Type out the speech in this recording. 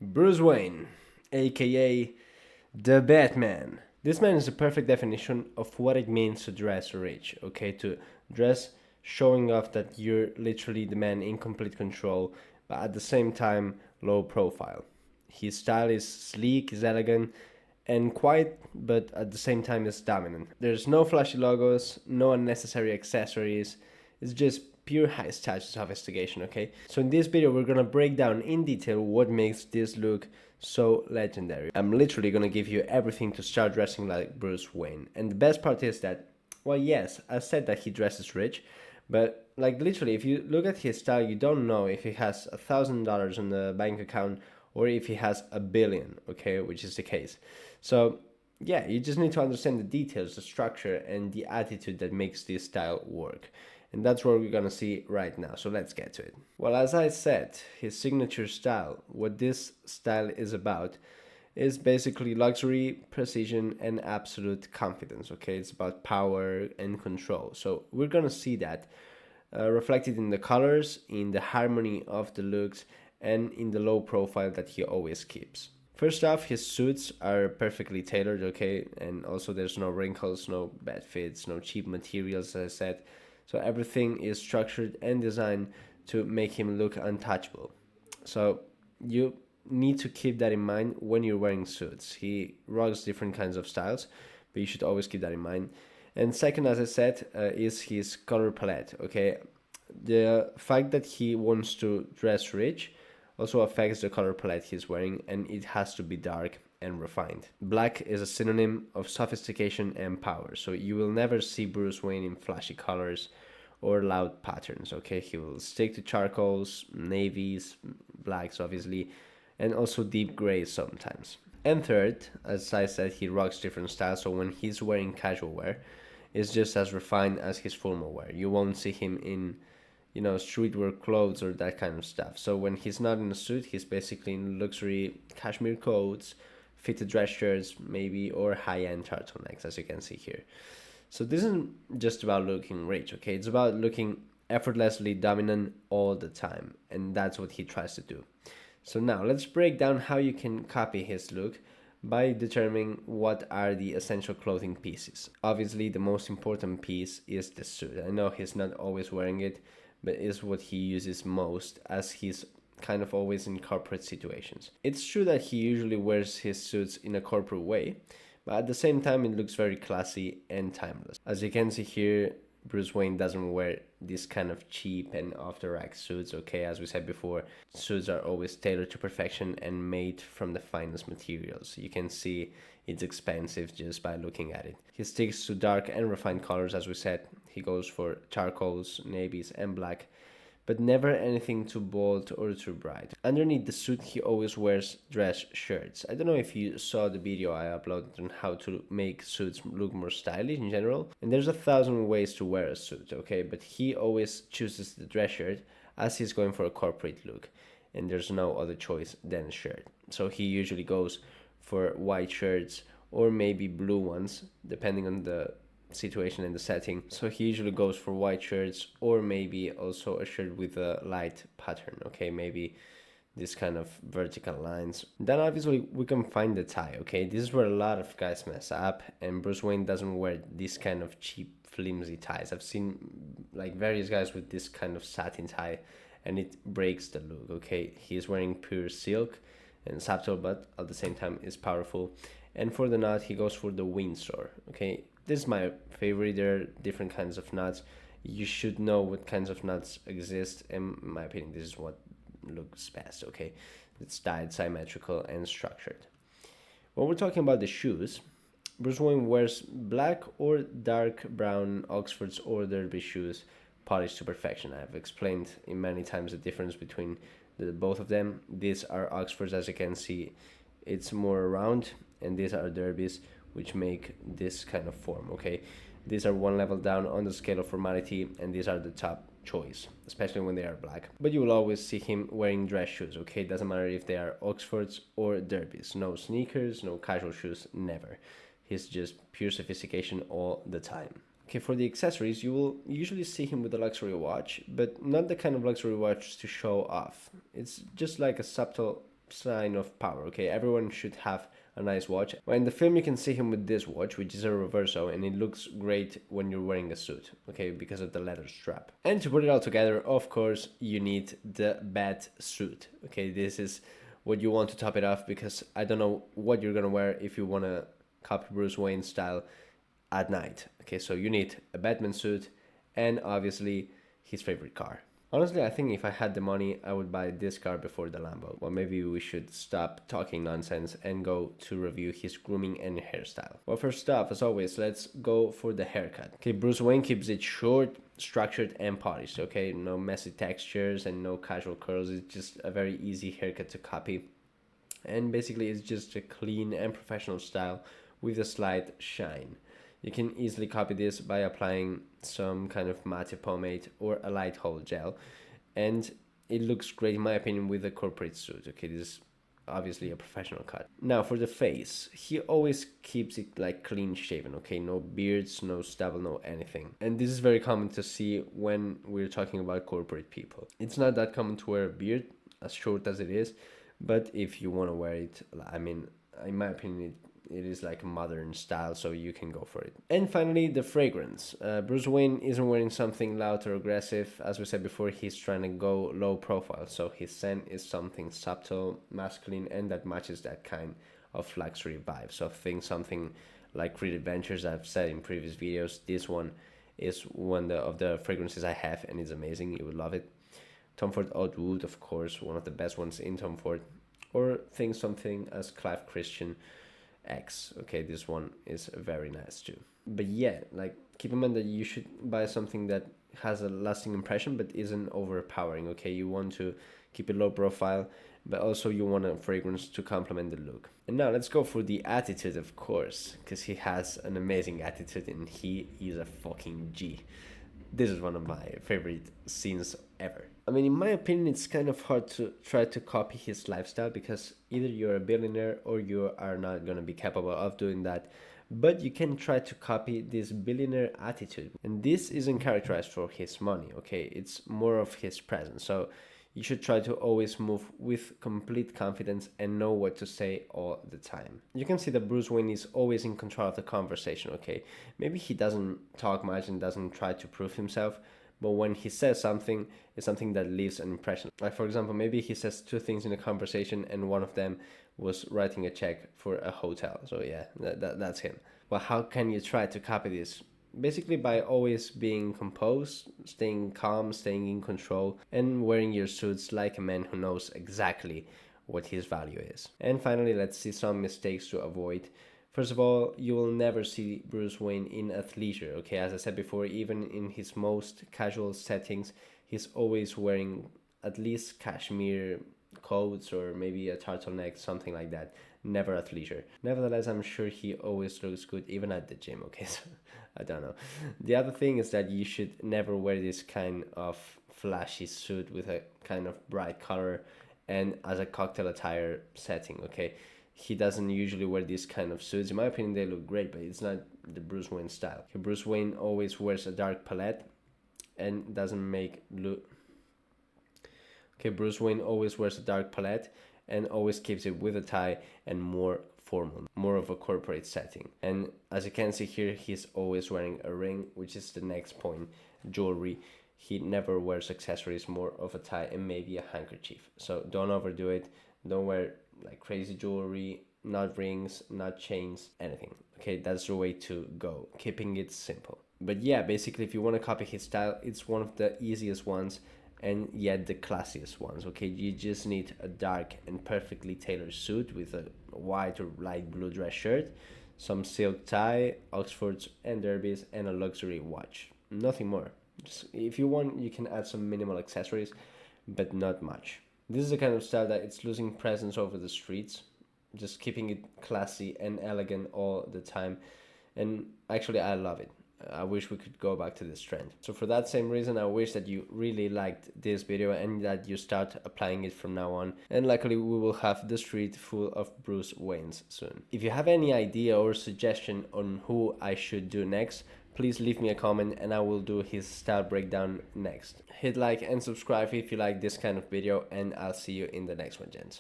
Bruce Wayne, aka the Batman. This man is a perfect definition of what it means to dress rich, okay? To dress showing off that you're literally the man in complete control, but at the same time, low profile. His style is sleek, is elegant, and quiet, but at the same time is dominant. There's no flashy logos, no unnecessary accessories. It's just pure high status sophistication, okay? So in this video, we're gonna break down in detail what makes this look so legendary. I'm literally gonna give you everything to start dressing like Bruce Wayne. And the best part is that, well, yes, I said that he dresses rich, but like literally, if you look at his style, you don't know if he has $1,000 in the bank account or if he has a billion, okay, which is the case. So yeah, you just need to understand the details, the structure, and the attitude that makes this style work. And that's what we're gonna see right now. So let's get to it. Well, as I said, his signature style, what this style is about, is basically luxury, precision, and absolute confidence. Okay, it's about power and control. So we're gonna see that reflected in the colors, in the harmony of the looks, and in the low profile that he always keeps. First off, his suits are perfectly tailored, okay, and also there's no wrinkles, no bad fits, no cheap materials, as I said. So everything is structured and designed to make him look untouchable. So you need to keep that in mind when you're wearing suits. He rocks different kinds of styles, but you should always keep that in mind. And second, as I said, is his color palette, okay? The fact that he wants to dress rich also affects the color palette he's wearing, and it has to be dark and refined. Black is a synonym of sophistication and power, so you will never see Bruce Wayne in flashy colors or loud patterns, okay? He will stick to charcoals, navies, blacks obviously, and also deep grays sometimes. And third, as I said, he rocks different styles, so when he's wearing casual wear, it's just as refined as his formal wear. You won't see him in streetwear clothes or that kind of stuff. So when he's not in a suit, he's basically in luxury cashmere coats, fitted dress shirts, maybe, or high-end turtlenecks, as you can see here. So this isn't just about looking rich, okay? It's about looking effortlessly dominant all the time, and that's what he tries to do. So now let's break down how you can copy his look by determining what are the essential clothing pieces. Obviously, the most important piece is the suit. I know he's not always wearing it, but is what he uses most as he's kind of always in corporate situations. It's true that he usually wears his suits in a corporate way, but at the same time it looks very classy and timeless. As you can see here, Bruce Wayne doesn't wear this kind of cheap and off-the-rack suits, okay? As we said before, suits are always tailored to perfection and made from the finest materials. You can see it's expensive just by looking at it. He sticks to dark and refined colors, as we said. He goes for charcoals, navies, and black, but never anything too bold or too bright. Underneath the suit, he always wears dress shirts. I don't know if you saw the video I uploaded on how to make suits look more stylish in general. And there's 1,000 ways to wear a suit, okay? But he always chooses the dress shirt as he's going for a corporate look. And there's no other choice than a shirt. So he usually goes for white shirts or maybe blue ones, depending on the situation and the setting. So he usually goes for white shirts or maybe also a shirt with a light pattern, okay? Maybe this kind of vertical lines. Then obviously we can find the tie, okay? This is where a lot of guys mess up, and Bruce Wayne doesn't wear this kind of cheap flimsy ties. I've seen like various guys with this kind of satin tie and it breaks the look, okay? He's wearing pure silk and subtle, but at the same time is powerful. And for the knot, he goes for the Windsor, okay? This is my favorite. There are different kinds of knots. You should know what kinds of knots exist. In my opinion, this is what looks best, okay? It's tied, symmetrical, and structured. When we're talking about the shoes, Bruce Wayne wears black or dark brown Oxfords or derby shoes polished to perfection. I've explained in many times the difference between both of them. These are Oxfords, as you can see. It's more round, and these are derbies, which make this kind of form, okay? These are one level down on the scale of formality, and these are the top choice, especially when they are black. But you will always see him wearing dress shoes, okay? Doesn't matter if they are Oxfords or derbies. No sneakers, no casual shoes, never. He's just pure sophistication all the time. Okay, for the accessories, you will usually see him with a luxury watch, but not the kind of luxury watch to show off. It's just like a subtle sign of power, okay? Everyone should have a nice watch. Well, in the film, you can see him with this watch, which is a reverso, and it looks great when you're wearing a suit, okay, because of the leather strap. And to put it all together, of course, you need the bat suit, okay? This is what you want to top it off, because I don't know what you're gonna wear if you wanna copy Bruce Wayne style at night. Okay, so you need a Batman suit and obviously his favorite car. Honestly, I think if I had the money, I would buy this car before the Lambo. Well, maybe we should stop talking nonsense and go to review his grooming and hairstyle. Well, first off, as always, let's go for the haircut. Okay, Bruce Wayne keeps it short, structured, and polished. Okay, no messy textures and no casual curls. It's just a very easy haircut to copy. And basically, it's just a clean and professional style with a slight shine. You can easily copy this by applying some kind of matte pomade or a light hold gel, and it looks great in my opinion with a corporate suit. Okay, this is obviously a professional cut. Now for the face, he always keeps it like clean shaven, okay, no beards, no stubble, no anything. And this is very common to see when we're talking about corporate people. It's not that common to wear a beard, as short as it is, but if you want to wear it, I mean, in my opinion, it is like a modern style, so you can go for it. And finally, the fragrance. Bruce Wayne isn't wearing something loud or aggressive. As we said before, he's trying to go low profile, so his scent is something subtle, masculine, and that matches that kind of luxury vibe. So think something like Creed Adventures I've said in previous videos. This one is one of the fragrances I have, and it's amazing. You would love it. Tom Ford Oud Wood, of course, one of the best ones in Tom Ford. Or think something as Clive Christian X. Okay, this one is very nice too. But yeah, like keep in mind that you should buy something that has a lasting impression but isn't overpowering. Okay, you want to keep it low profile, but also you want a fragrance to complement the look. And now let's go for the attitude, of course, because he has an amazing attitude and he is a fucking G. This is one of my favorite scenes ever. I mean, in my opinion, it's kind of hard to try to copy his lifestyle because either you're a billionaire or you are not going to be capable of doing that. But you can try to copy this billionaire attitude. And this isn't characterized for his money, okay? It's more of his presence. So you should try to always move with complete confidence and know what to say all the time. You can see that Bruce Wayne is always in control of the conversation, okay? Maybe he doesn't talk much and doesn't try to prove himself, but when he says something, it's something that leaves an impression. Like, for example, maybe he says two things in a conversation and one of them was writing a check for a hotel. So yeah, that's him. Well, how can you try to copy this? Basically by always being composed, staying calm, staying in control, and wearing your suits like a man who knows exactly what his value is. And finally, let's see some mistakes to avoid. First of all, you will never see Bruce Wayne in athleisure, okay? As I said before, even in his most casual settings, he's always wearing at least cashmere coats or maybe a turtleneck, something like that. Never athleisure. Nevertheless, I'm sure he always looks good even at the gym, okay? So I don't know. The other thing is that you should never wear this kind of flashy suit with a kind of bright color and as a cocktail attire setting, okay? He doesn't usually wear these kind of suits. In my opinion, they look great, but it's not the Bruce Wayne style. Okay, Bruce Wayne always wears a dark palette and doesn't make look. Okay, Bruce Wayne always wears a dark palette and always keeps it with a tie and more formal, more of a corporate setting. And as you can see here, he's always wearing a ring, which is the next point, jewelry. He never wears accessories, more of a tie and maybe a handkerchief. So don't overdo it. Don't wear like crazy jewelry, not rings, not chains, anything. Okay, that's the way to go, keeping it simple. But yeah, basically, if you want to copy his style, it's one of the easiest ones and yet the classiest ones, okay? You just need a dark and perfectly tailored suit with a white or light blue dress shirt, some silk tie, Oxfords and derbies, and a luxury watch. Nothing more. Just, if you want, you can add some minimal accessories, but not much. This is the kind of style that it's losing presence over the streets, just keeping it classy and elegant all the time. And actually, I love it. I wish we could go back to this trend. So for that same reason, I wish that you really liked this video and that you start applying it from now on. And luckily, we will have the street full of Bruce Waynes soon. If you have any idea or suggestion on who I should do next, please leave me a comment and I will do his style breakdown next. Hit like and subscribe if you like this kind of video, and I'll see you in the next one, gents.